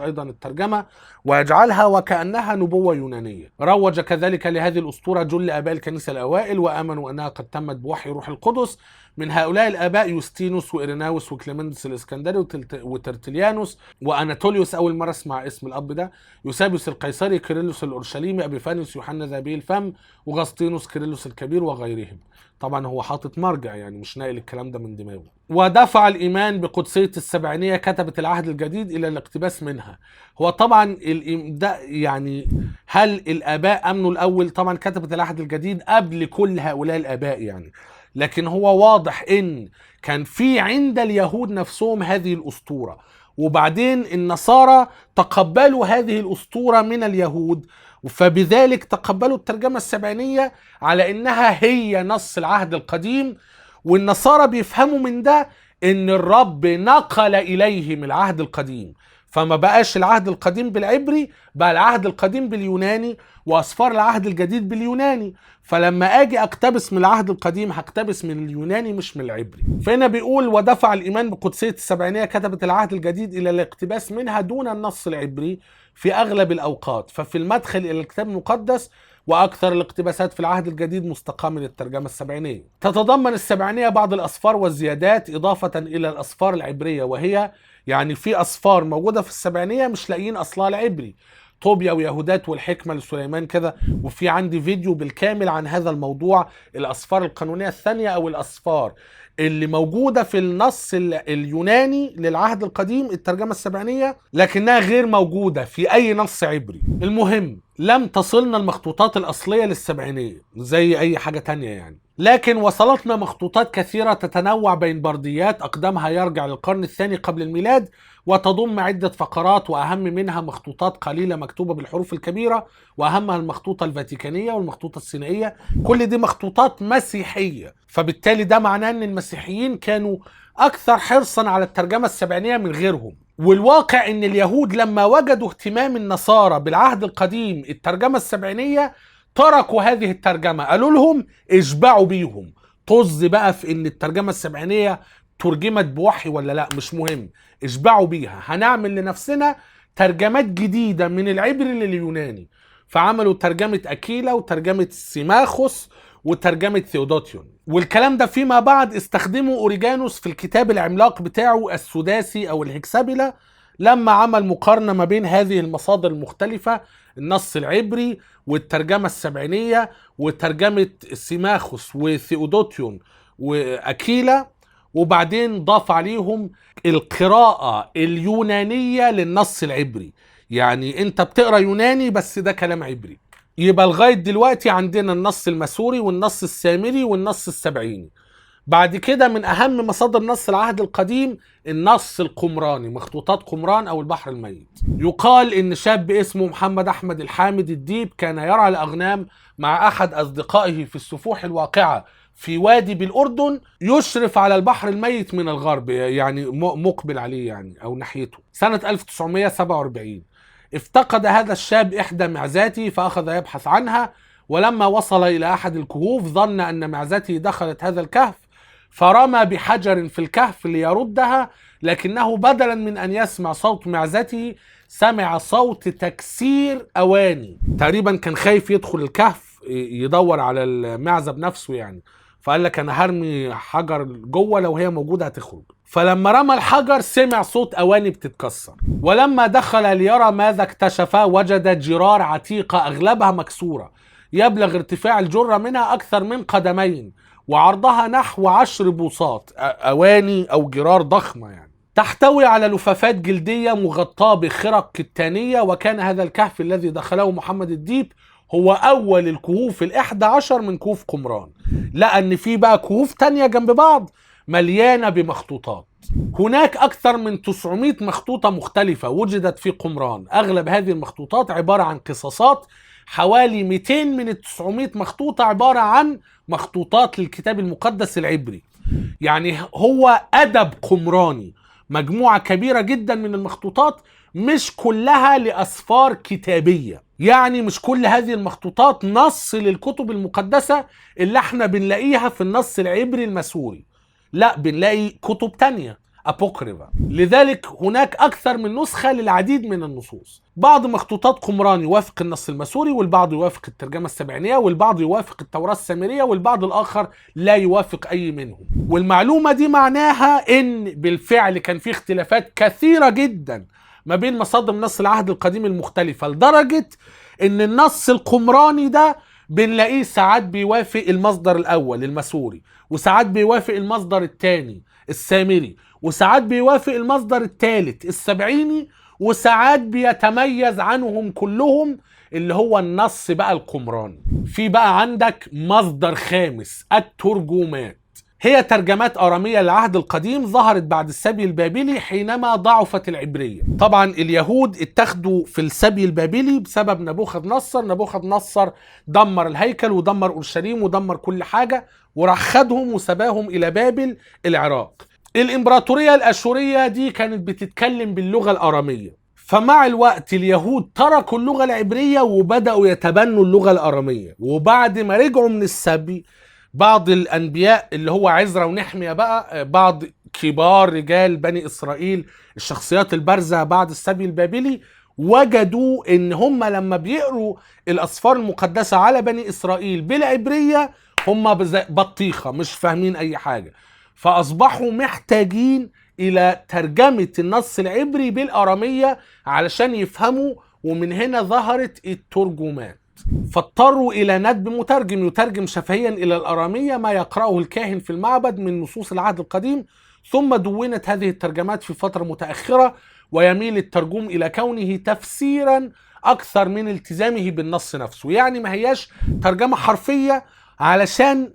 أيضا الترجمة ويجعلها وكأنها نبوة يونانية. روج كذلك لهذه الأسطورة جل آباء الكنيسة الأوائل، وآمنوا أنها قد تمت بوحي روح القدس. من هؤلاء الآباء يوستينوس وإيريناوس وكليمندس الإسكندري وترتليانوس وأناتوليوس، أول مرة اسمع اسم الأب ده، يوسابيوس القيصري، كيرلس الأورشليمي، أبيفانيوس، يوحنا ذهبي الفم، وغسطينوس كيرلس الكبير وغيرهم. طبعا هو حاطط مرجع يعني مش ناقل الكلام ده من دماغه. ودفع الإيمان بقدسية السبعينية كتبة العهد الجديد إلى الاقتباس منها. هو طبعا ده يعني هل الآباء أمنوا الأول؟ طبعا كتبة العهد الجديد قبل كل هؤلاء الآباء يعني، لكن هو واضح ان كان في عند اليهود نفسهم هذه الأسطورة، وبعدين النصارى تقبلوا هذه الأسطورة من اليهود، فبذلك تقبلوا الترجمة السبعينية على انها هي نص العهد القديم. والنصارى بيفهموا من ده ان الرب نقل اليهم العهد القديم، فما بقاش العهد القديم بالعبري، بقى العهد القديم باليوناني، واسفار العهد الجديد باليوناني. فلما اجي اقتبس من العهد القديم هقتبس من اليوناني مش من العبري. فهنا بيقول ودفع الايمان بقدسية السبعينية كتبة العهد الجديد الى الاقتباس منها دون النص العبري في اغلب الاوقات، ففي المدخل الى الكتاب المقدس واكثر الاقتباسات في العهد الجديد مستقاه من الترجمه السبعينيه. تتضمن السبعينيه بعض الاسفار والزيادات اضافه الى الاسفار العبريه، وهي يعني في اسفار موجوده في السبعينيه مش لاقيين اصلها العبري، طوبيا ويهودات والحكمه لسليمان كده. وفي عندي فيديو بالكامل عن هذا الموضوع، الاسفار القانونيه الثانيه او الاسفار اللي موجودة في النص اليوناني للعهد القديم الترجمة السبعينية، لكنها غير موجودة في أي نص عبري. المهم لم تصلنا المخطوطات الأصلية للسبعينية زي أي حاجة تانية يعني، لكن وصلتنا مخطوطات كثيرة تتنوع بين برديات أقدمها يرجع للقرن الثاني قبل الميلاد، وتضم عدة فقرات، وأهم منها مخطوطات قليلة مكتوبة بالحروف الكبيرة، وأهمها المخطوطة الفاتيكانية والمخطوطة الصينية. كل دي مخطوطات مسيحية، فبالتالي ده معناه أن المسيحيين كانوا أكثر حرصا على الترجمة السبعينية من غيرهم. والواقع أن اليهود لما وجدوا اهتمام النصارى بالعهد القديم الترجمة السبعينية تركوا هذه الترجمة، قالوا لهم اشبعوا بيهم. طز بقى في أن الترجمة السبعينية ترجمت بوحي ولا لا، مش مهم، اشبعوا بيها، هنعمل لنفسنا ترجمات جديدة من العبري لليوناني. فعملوا ترجمة أكيلا وترجمة سيماخوس وترجمة ثيودوتيون. والكلام ده فيما بعد استخدمه أوريجانوس في الكتاب العملاق بتاعه السداسي أو الهكسابيلا، لما عمل مقارنة ما بين هذه المصادر المختلفة، النص العبري والترجمة السبعينية وترجمة سيماخوس وثيودوتيون وأكيلا، وبعدين ضاف عليهم القراءة اليونانية للنص العبري. يعني انت بتقرأ يوناني بس ده كلام عبري. يبقى لغاية دلوقتي عندنا النص المسوري والنص السامري والنص السبعيني. بعد كده من أهم مصادر نص العهد القديم النص القمراني، مخطوطات قمران أو البحر الميت. يقال إن شاب اسمه محمد أحمد الحامد الديب كان يرعى الأغنام مع أحد أصدقائه في السفوح الواقعة في وادي بالأردن يشرف على البحر الميت من الغرب، يعني مقبل عليه يعني أو ناحيته، سنة 1947. افتقد هذا الشاب إحدى معزاته فأخذ يبحث عنها، ولما وصل إلى أحد الكهوف ظن أن معزته دخلت هذا الكهف، فرمى بحجر في الكهف ليردها، لكنه بدلا من أن يسمع صوت معزته سمع صوت تكسير أواني. تقريبا كان خايف يدخل الكهف يدور على المعزة بنفسه يعني، فقال لك أنا هرمي حجر جوه لو هي موجودة هتخرج. فلما رمى الحجر سمع صوت أواني بتتكسر، ولما دخل ليرى ماذا اكتشف وجد جرار عتيقة أغلبها مكسورة يبلغ ارتفاع الجرة منها أكثر من قدمين، وعرضها نحو 10 بوصات، أواني أو جرار ضخمة يعني، تحتوي على لفافات جلدية مغطاة بخرق كتانية. وكان هذا الكهف الذي دخله محمد الديب هو أول الكهوف 11 من كهوف قمران، لأن في بقى كهوف تانية جنب بعض مليانة بمخطوطات. هناك أكثر من 900 مخطوطة مختلفة وجدت في قمران. أغلب هذه المخطوطات عبارة عن قصصات، حوالي 200 من 900 مخطوطة عبارة عن مخطوطات للكتاب المقدس العبري. يعني هو أدب قمراني، مجموعة كبيرة جدا من المخطوطات، مش كلها لأسفار كتابية. يعني مش كل هذه المخطوطات نص للكتب المقدسة اللي احنا بنلاقيها في النص العبري المسوري، لا، بنلاقي كتب تانية أبوكريفا. لذلك هناك أكثر من نسخة للعديد من النصوص. بعض مخطوطات قمران يوافق النص المسوري، والبعض يوافق الترجمة السبعينية، والبعض يوافق التوراة السامرية، والبعض الآخر لا يوافق أي منهم. والمعلومة دي معناها إن بالفعل كان في اختلافات كثيرة جدا ما بين مصادر نص العهد القديم المختلفة، لدرجة إن النص القمراني ده بنلاقيه ساعات بيوافق المصدر الأول المسوري، وساعات بيوافق المصدر الثاني السامري، وساعات بيوافق المصدر الثالث السبعيني، وساعات بيتميز عنهم كلهم اللي هو النص بقى القمراني. في بقى عندك مصدر خامس الترجمات. هي ترجمات آرامية للعهد القديم ظهرت بعد السبي البابلي حينما ضعفت العبرية. طبعا اليهود اتخذوا في السبي البابلي بسبب نبوخذ نصر. نبوخذ نصر دمر الهيكل ودمر أورشليم ودمر كل حاجة، وراح خدهم وسباهم إلى بابل العراق. الإمبراطورية الأشورية دي كانت بتتكلم باللغة الآرامية، فمع الوقت اليهود تركوا اللغة العبرية وبدأوا يتبنوا اللغة الآرامية. وبعد ما رجعوا من السبي بعض الأنبياء اللي هو عزرا ونحميا بقى، بعض كبار رجال بني إسرائيل الشخصيات البارزة بعد السبي البابلي، وجدوا إن هم لما بيقروا الأسفار المقدسة على بني إسرائيل بالعبرية هم بطيخة مش فاهمين أي حاجة، فأصبحوا محتاجين إلى ترجمة النص العبري بالآرامية علشان يفهموا. ومن هنا ظهرت الترجمات، فاضطروا إلى ندب مترجم يترجم شفهيا إلى الآرامية ما يقرأه الكاهن في المعبد من نصوص العهد القديم. ثم دونت هذه الترجمات في فترة متأخرة، ويميل الترجم إلى كونه تفسيرا أكثر من التزامه بالنص نفسه. يعني ما هياش ترجمة حرفية، علشان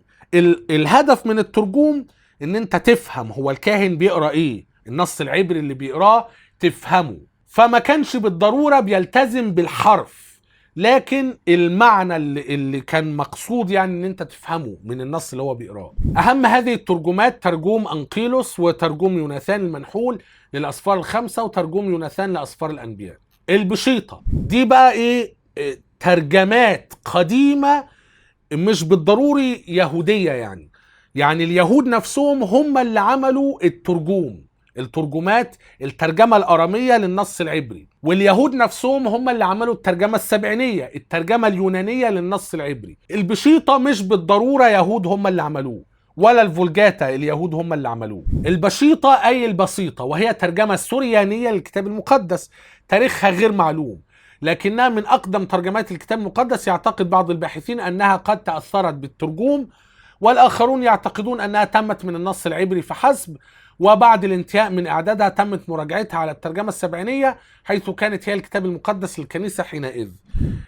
الهدف من الترجوم ان انت تفهم هو الكاهن بيقرأ ايه، النص العبري اللي بيقراه تفهمه. فما كانش بالضرورة بيلتزم بالحرف، لكن المعنى اللي كان مقصود يعني ان انت تفهمه من النص اللي هو بيقراه. اهم هذه الترجمات ترجوم انقيلوس وترجوم يوناثان المنحول للأسفار الخمسة وترجوم يوناثان لأسفار الأنبياء. البشيطة دي بقى ايه؟ ترجمات قديمة مش بالضروري يهودية، يعني اليهود نفسهم هم اللي عملوا الترجمات الترجمة الآرامية للنص العبري، واليهود نفسهم هم اللي عملوا الترجمة السبعينية الترجمة اليونانية للنص العبري. البشيطة مش بالضرورة يهود هم اللي عملوه، ولا الفولجاتا اليهود هم اللي عملوه. البشيطة أي البسيطة، وهي ترجمة سوريانية للكتاب المقدس تاريخها غير معلوم، لكنها من أقدم ترجمات الكتاب المقدس. يعتقد بعض الباحثين أنها قد تأثرت بالترجوم، والآخرون يعتقدون أنها تمت من النص العبري فحسب، وبعد الانتهاء من إعدادها تمت مراجعتها على الترجمة السبعينية حيث كانت هي الكتاب المقدس للكنيسة حينئذ.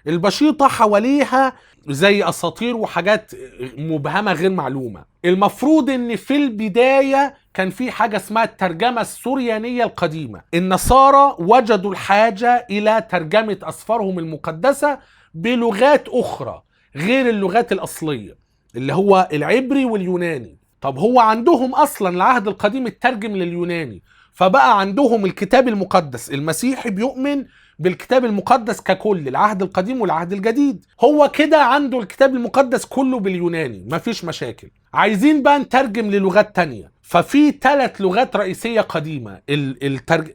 البشيطة حواليها زي أساطير وحاجات مبهمة غير معلومة. المفروض أن في البداية كان في حاجة اسمها الترجمة السوريانية القديمة. النصارى وجدوا الحاجة إلى ترجمة أسفارهم المقدسة بلغات أخرى غير اللغات الأصلية اللي هو العبري واليوناني. طب هو عندهم أصلا العهد القديم الترجم لليوناني، فبقى عندهم الكتاب المقدس. المسيحي بيؤمن بالكتاب المقدس ككل، العهد القديم والعهد الجديد، هو كده عنده الكتاب المقدس كله باليوناني مفيش مشاكل. عايزين بقى نترجم للغات تانية، ففي 3 لغات رئيسية قديمة،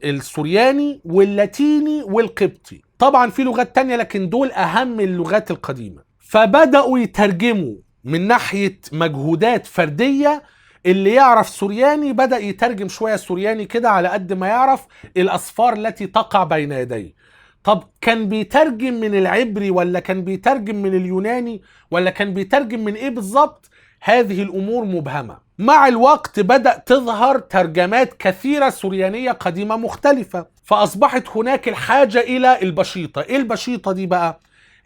السورياني واللاتيني والقبطي. طبعا في لغات تانية لكن دول أهم اللغات القديمة. فبدأوا يترجموا من ناحية مجهودات فردية. اللي يعرف سورياني بدأ يترجم شوية سورياني كده على قد ما يعرف الأسفار التي تقع بين يديه. طب كان بيترجم من العبري ولا كان بيترجم من اليوناني ولا كان بيترجم من ايه بالظبط؟ هذه الأمور مبهمة. مع الوقت بدأ تظهر ترجمات كثيرة سوريانية قديمة مختلفة، فأصبحت هناك الحاجة إلى البشيطة. إيه البشيطة دي بقى؟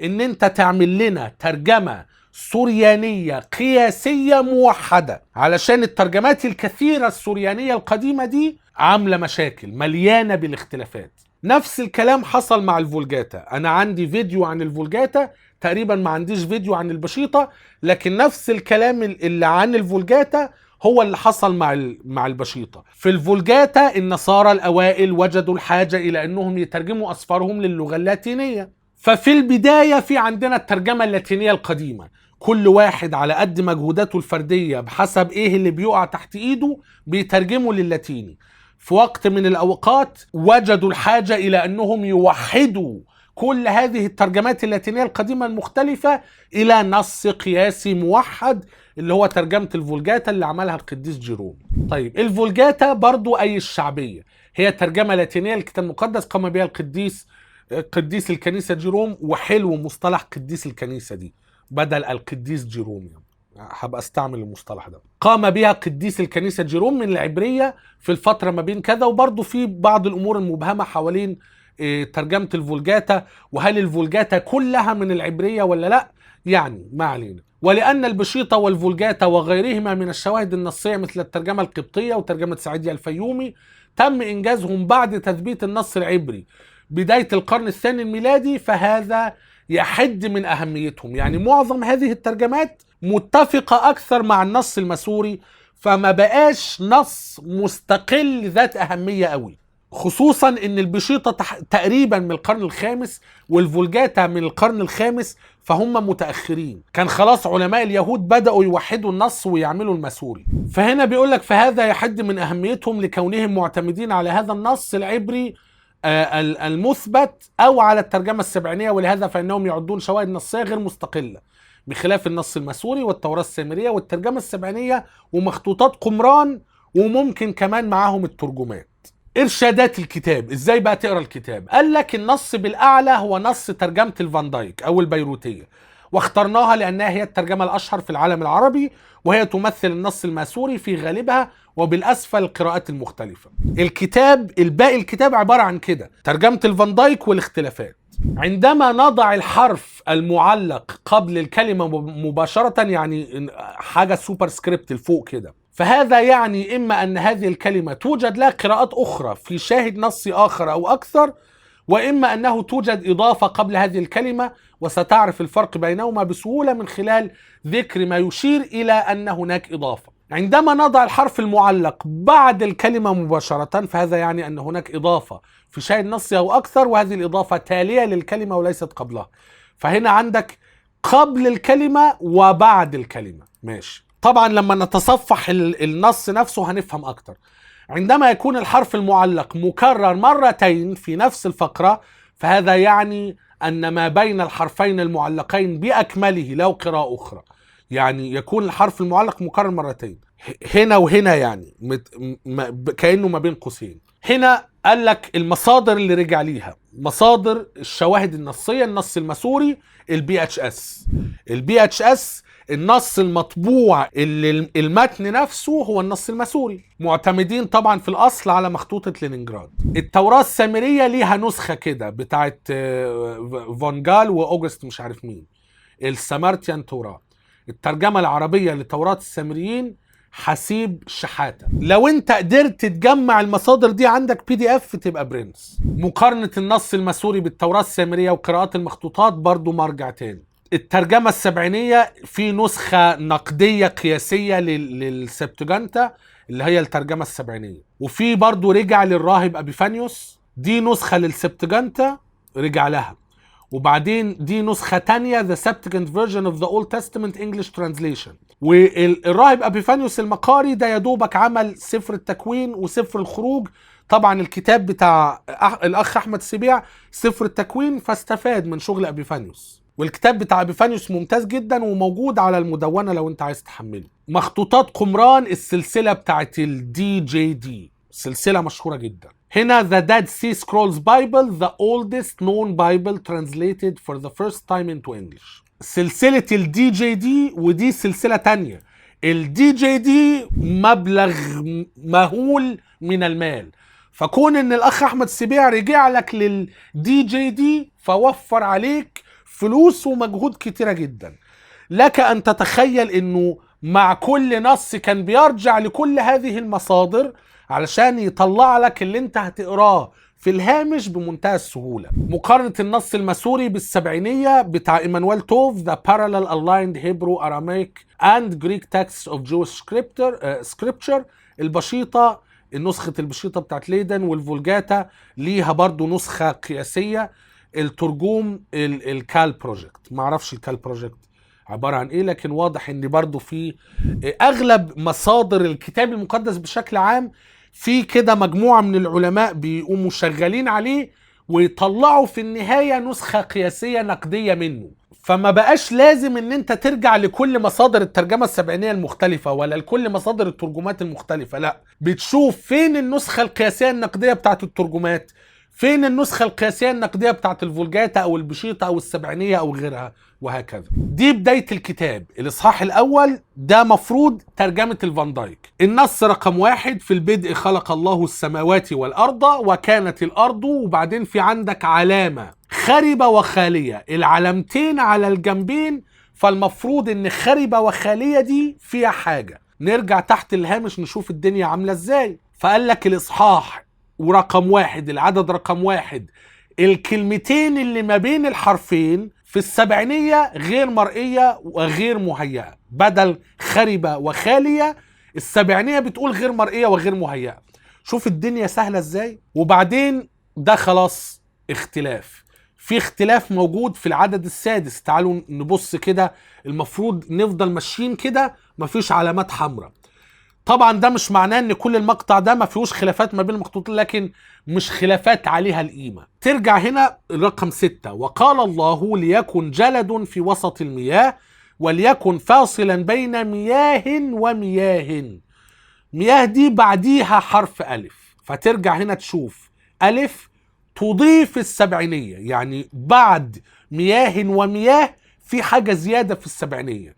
إن أنت تعمل لنا ترجمة سوريانية قياسية موحدة، علشان الترجمات الكثيرة السوريانية القديمة دي عاملة مشاكل مليانة بالاختلافات. نفس الكلام حصل مع الفولجاتا. أنا عندي فيديو عن الفولجاتا، تقريبا ما عنديش فيديو عن البشيطة، لكن نفس الكلام اللي عن الفولجاتا هو اللي حصل مع البشيطة. في الفولجاتا النصارى الأوائل وجدوا الحاجة إلى أنهم يترجموا أسفارهم للغة اللاتينية. ففي البداية في عندنا الترجمة اللاتينية القديمة، كل واحد على قد مجهوداته الفردية بحسب ايه اللي بيقع تحت ايده بيترجموا للاتيني. في وقت من الأوقات وجدوا الحاجة إلى أنهم يوحدوا كل هذه الترجمات اللاتينية القديمة المختلفة إلى نص قياسي موحد اللي هو ترجمة الفولجاتا اللي عملها القديس جيروم. طيب الفولجاتا برضو أي الشعبية، هي ترجمة لاتينية للكتاب المقدس قام بها قديس الكنيسة جيروم. وحلو مصطلح قديس الكنيسة دي بدل القديس جيروم، يعني هبقى استعمل المصطلح ده. قام بها قديس الكنيسة جيروم من العبرية في الفترة ما بين كذا. وبرضو في بعض الأمور المبهمة حوالين ترجمة الفولجاتا، وهل الفولجاتا كلها من العبرية ولا لا؟ يعني ما علينا. ولأن البشيطة والفولجاتا وغيرهما من الشواهد النصية مثل الترجمة القبطية وترجمة سعيدية الفيومي تم إنجازهم بعد تثبيت النص العبري بداية القرن الثاني الميلادي، فهذا يحد من أهميتهم. يعني معظم هذه الترجمات متفقة أكثر مع النص المسوري، فما بقاش نص مستقل ذات أهمية قوي، خصوصا ان البشيطة تقريبا من القرن الخامس والفولجاتا من القرن الخامس، فهم متأخرين. كان خلاص علماء اليهود بدأوا يوحدوا النص ويعملوا المسوري. فهنا بيقولك فهذا يحد من أهميتهم لكونهم معتمدين على هذا النص العبري المثبت أو على الترجمة السبعينية، ولهذا فإنهم يعدون شواهد نصية غير مستقلة بخلاف النص المسوري والتوراة السامرية والترجمة السبعينية ومخطوطات قمران، وممكن كمان معاهم الترجمات. إرشادات الكتاب، إزاي بقى تقرأ الكتاب؟ قال لك النص بالأعلى هو نص ترجمة الفان دايك أو البيروتية، واخترناها لأنها هي الترجمة الأشهر في العالم العربي، وهي تمثل النص الماسوري في غالبها، وبالأسفل القراءات المختلفة. الكتاب الباقي الكتاب عبارة عن كده: ترجمة الفان دايك والاختلافات. عندما نضع الحرف المعلق قبل الكلمة مباشرة، يعني حاجة سوبر سكريبت لفوق كده، فهذا يعني إما أن هذه الكلمة توجد لها قراءات أخرى في شاهد نصي آخر أو أكثر، وإما أنه توجد إضافة قبل هذه الكلمة، وستعرف الفرق بينهما بسهولة من خلال ذكر ما يشير إلى أن هناك إضافة. عندما نضع الحرف المعلق بعد الكلمة مباشرة، فهذا يعني أن هناك إضافة في شاهد نصي أو أكثر، وهذه الإضافة تالية للكلمة وليست قبلها. فهنا عندك قبل الكلمة وبعد الكلمة. ماشي. طبعا لما نتصفح النص نفسه هنفهم أكتر. عندما يكون الحرف المعلق مكرر مرتين في نفس الفقرة، فهذا يعني أن ما بين الحرفين المعلقين بأكمله له قراءة أخرى. يعني يكون الحرف المعلق مكرر مرتين هنا وهنا، يعني كأنه ما بين قوسين. هنا قال لك المصادر اللي رجع ليها: مصادر الشواهد النصية، النص المسوري، البي اتش اس، النص المطبوع اللي المتن نفسه هو النص المسوري، معتمدين طبعا في الأصل على مخطوطة لينينجراد. التوراة السامرية ليها نسخة كده بتاعت فون جال وأوغست مش عارف مين، السامرتيان توراة. الترجمة العربية لتوراة السامريين حسيب شحاتة. لو انت قدرت تجمع المصادر دي عندك PDF تبقى برنس. مقارنة النص المسوري بالتوراة السامرية وقراءات المخطوطات برضو مرجع تاني. الترجمة السبعينية في نسخة نقدية قياسية للسبتجنتا اللي هي الترجمة السبعينية، وفي برضو رجع للراهب أبيفانيوس، دي نسخة للسبتجنتا رجع لها، وبعدين دي نسخة تانية The Septuagint Version of the Old Testament English Translation. والراهب أبيفانيوس المقاري ده يدوبك عمل سفر التكوين وسفر الخروج، طبعا الكتاب بتاع الأخ أحمد السبيع سفر التكوين، فاستفاد من شغل أبيفانيوس. والكتاب بتاع أبيفانيوس ممتاز جدا وموجود على المدونة لو انت عايز تحمله. مخطوطات قمران، السلسلة بتاعت DJD، سلسلة مشهورة جدا. هنا The Dead Sea Scrolls Bible, the oldest known Bible translated for the first time into English. سلسلة DJD، ودي سلسلة تانية. DJD مبلغ مهول من المال، فكون ان الاخ احمد السبيع رجع لك DJD فوفر عليك فلوس ومجهود كتيرة جدا. لك ان تتخيل انه مع كل نص كان بيرجع لكل هذه المصادر علشان يطلع لك اللي انت هتقراه في الهامش بمنتهى السهولة. مقارنة النص المسوري بالسبعينية بتاع إيمانويل توف The Parallel Aligned Hebrew Aramaic and Greek Texts of Jewish Scripture. البشيطة، النسخة البشيطة بتاعت ليدن والفولجاتا ليها برضو نسخة قياسية. الترجوم الكال بروجكت، معرفش الكال بروجكت عبارة عن ايه، لكن واضح ان برضو في اغلب مصادر الكتاب المقدس بشكل عام في كده مجموعة من العلماء بيقوموا شغالين عليه ويطلعوا في النهاية نسخة قياسية نقدية منه. فما بقاش لازم ان انت ترجع لكل مصادر الترجمة السبعينية المختلفة ولا لكل مصادر الترجمات المختلفة، لا، بتشوف فين النسخة القياسية النقدية بتاعت الترجمات، فين النسخة القياسية النقدية بتاعت الفولجاتا او البشيطة او السبعينية او غيرها، وهكذا. دي بداية الكتاب. الإصحاح الأول ده مفروض ترجمة الفان دايك. النص رقم 1: في البدء خلق الله السماوات والأرض وكانت الأرض، وبعدين في عندك علامة خربة وخالية، العلامتين على الجنبين فالمفروض ان خربة وخالية دي فيها حاجة. نرجع تحت الهامش نشوف الدنيا عاملة ازاي. فقال لك الإصحاح ورقم 1 العدد رقم 1 الكلمتين اللي ما بين الحرفين في السبعينية غير مرئية وغير مهيئة. بدل خربة وخالية السبعينية بتقول غير مرئية وغير مهيئة. شوف الدنيا سهلة ازاي. وبعدين ده خلاص اختلاف. في اختلاف موجود في العدد السادس. تعالوا نبص كده. المفروض نفضل ماشيين كده مفيش علامات حمراء. طبعا ده مش معناه ان كل المقطع ده ما فيهوش خلافات ما بين المخطوطين، لكن مش خلافات عليها القيمة. ترجع هنا رقم 6 وقال الله ليكن جلد في وسط المياه وليكن فاصلا بين مياه ومياه. مياه دي بعديها حرف ألف، فترجع هنا تشوف ألف تضيف السبعينية، يعني بعد مياه ومياه في حاجة زيادة في السبعينية.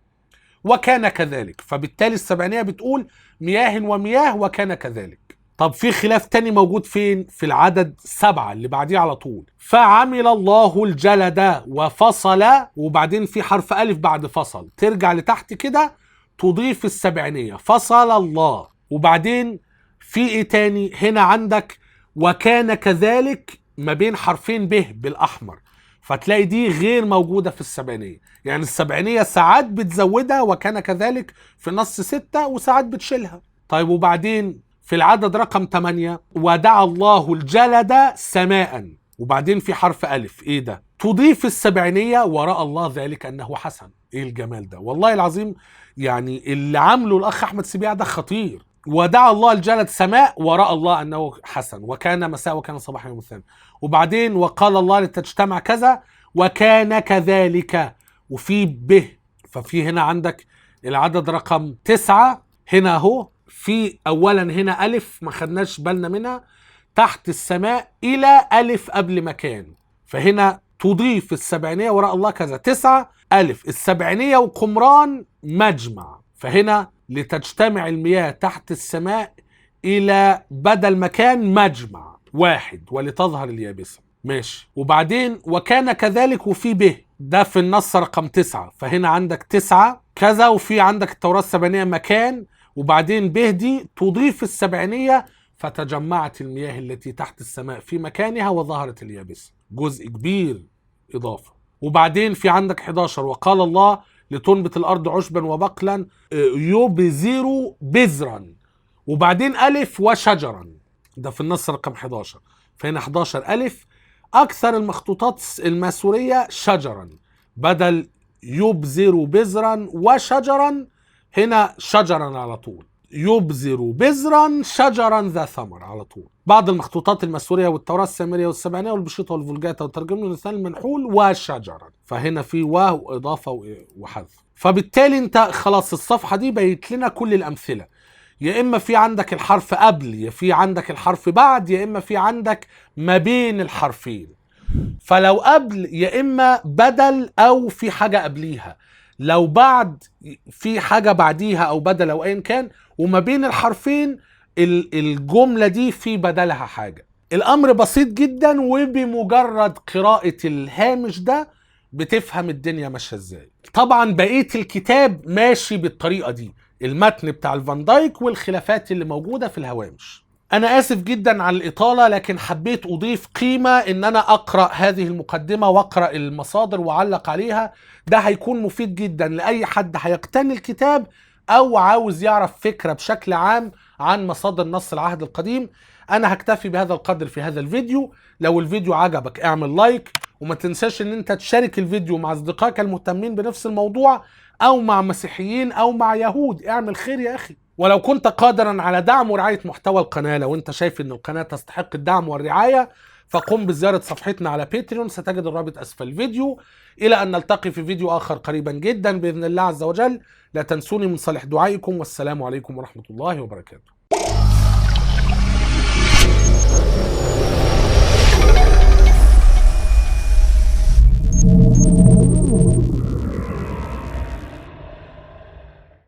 وكان كذلك، فبالتالي السبعينية بتقول مياه ومياه وكان كذلك. طب في خلاف تاني موجود فين؟ في العدد 7 اللي بعديه على طول. فعمل الله الجلد وفصل، وبعدين في حرف ألف بعد فصل. ترجع لتحت كده تضيف السبعينية فصل الله. وبعدين في ايه تاني؟ هنا عندك وكان كذلك ما بين حرفين به بالأحمر، فتلاقي دي غير موجودة في السبعينية. يعني السبعينية ساعات بتزودها وكان كذلك في نص 6 وساعات بتشيلها. طيب وبعدين في العدد رقم 8 ودعا الله الجلد سماء، وبعدين في حرف ألف. ايه ده؟ تضيف السبعينية ورأى الله ذلك أنه حسن. ايه الجمال ده والله العظيم. يعني اللي عامله الأخ أحمد سبيع ده خطير. ودعا الله الجلد سماء ورأى الله أنه حسن وكان مساء وكان صباح يوم الثاني. وبعدين وقال الله لتجتمع كذا وكان كذلك وفي به. ففي هنا عندك العدد رقم 9 هنا اهو في اولا هنا الف ما خدناش بالنا منها تحت السماء الى الف قبل مكان، فهنا تضيف السبعينية وراء الله كذا 9 الف. السبعينية وقمران مجمع، فهنا لتجتمع المياه تحت السماء الى بدل مكان مجمع 1 ولتظهر اليابسة. ماشي. وبعدين وكان كذلك وفي به، ده في النص رقم 9. فهنا عندك 9 كذا وفي عندك التوراة السبعينية مكان، وبعدين به دي تضيف السبعينية فتجمعت المياه التي تحت السماء في مكانها وظهرت اليابسة. جزء كبير إضافة. وبعدين في عندك 11 وقال الله لتنبت الأرض عشبا وبقلا يبذر بذرا، وبعدين ألف وشجرا، ده في النص رقم 11. فهنا 11 ألف. أكثر المخطوطات الماسورية شجرا بدل يبذر بذرا وشجرا، هنا شجرا على طول. يبذر بذرا شجرا ذا ثمر على طول. بعض المخطوطات الماسورية والتوراة السامرية والسبعينية والبشيطة والفولجاتا والترجمة للسان المنحول وشجرا، فهنا في وإضافة وحذف. فبالتالي انت خلاص الصفحة دي بيت لنا كل الأمثلة. يا إما في عندك الحرف قبل، يا في عندك الحرف بعد، يا إما في عندك ما بين الحرفين. فلو قبل يا إما بدل أو في حاجة قبليها، لو بعد في حاجة بعديها أو بدل أو أين كان، وما بين الحرفين الجملة دي في بدلها حاجة. الأمر بسيط جدا، وبمجرد قراءة الهامش ده بتفهم الدنيا ماشية ازاي. طبعا بقية الكتاب ماشي بالطريقة دي، المتن بتاع الفان دايك والخلافات اللي موجودة في الهوامش. أنا آسف جدا على الإطالة، لكن حبيت أضيف قيمة إن أنا أقرأ هذه المقدمة وأقرأ المصادر وأعلق عليها. ده هيكون مفيد جدا لأي حد هيقتني الكتاب أو عاوز يعرف فكرة بشكل عام عن مصادر نص العهد القديم. أنا هكتفي بهذا القدر في هذا الفيديو. لو الفيديو عجبك اعمل لايك، وما تنساش إن أنت تشارك الفيديو مع أصدقائك المهتمين بنفس الموضوع، أو مع مسيحيين أو مع يهود. اعمل خير يا أخي. ولو كنت قادرا على دعم ورعاية محتوى القناة، لو انت شايف ان القناة تستحق الدعم والرعاية، فقم بزيارة صفحتنا على باتريون، ستجد الرابط اسفل الفيديو. الى ان نلتقي في فيديو اخر قريبا جدا باذن الله عز وجل. لا تنسوني من صالح دعائكم، والسلام عليكم ورحمة الله وبركاته.